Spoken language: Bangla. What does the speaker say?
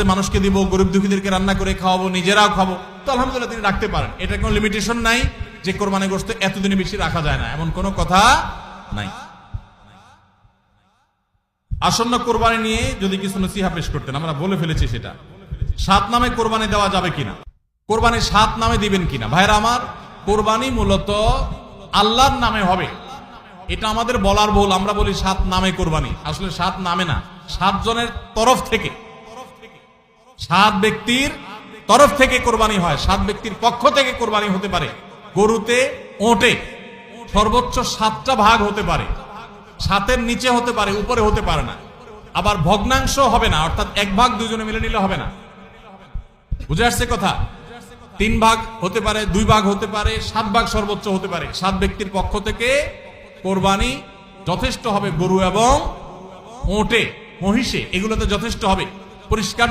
আস্তে মানুষকে দিব, গরিব দুঃখীদেরকে রান্না করে খাওয়াবো, নিজেরাও খাবো, তো আলহামদুলিল্লাহ তিনি রাখতে পারেন। এটা কোনো লিমিটেশন নাই যে কোরবানি গোশত এতদিনে বেশি রাখা যায় না, এমন কোনো কথা নাই। আসন্ন কোরবানি নিয়ে যদি কিছু নসিহা পেশ করতেন, আমরা বলে ফেলেছি সেটা। 7 নামে কোরবানি দেওয়া যাবে কিনা, কোরবানি 7 নামে দিবেন কিনা? ভাইরা আমার, কোরবানি মূলত আল্লাহর নামে হবে, এটা আমাদের বলার ভুল। আমরা বলি 7 নামে কোরবানি, আসলে 7 নামে না, 7 জনের তরফ থেকে, 7 ব্যক্তির তরফ থেকে কোরবানি হয়, 7 ব্যক্তির পক্ষ থেকে কোরবানি হতে পারে। গরুতে, ওটে সর্বোচ্চ 7টা ভাগ হতে পারে, 7-এর নিচে হতে পারে, উপরে হতে পারে না। আবার ভগ্নাংশ হবে না, অর্থাৎ 1 ভাগ দুজনে মিলে নিলে হবে না। বুঝে আসছে কথা? 3 ভাগ হতে পারে, 2 ভাগ হতে পারে, 7 ভাগ সর্বোচ্চ হতে পারে। 7 ব্যক্তির পক্ষ থেকে কোরবানি যথেষ্ট হবে। গরু এবং ওটে, মহিষে, এগুলোতে যথেষ্ট হবে। পরিষ্কার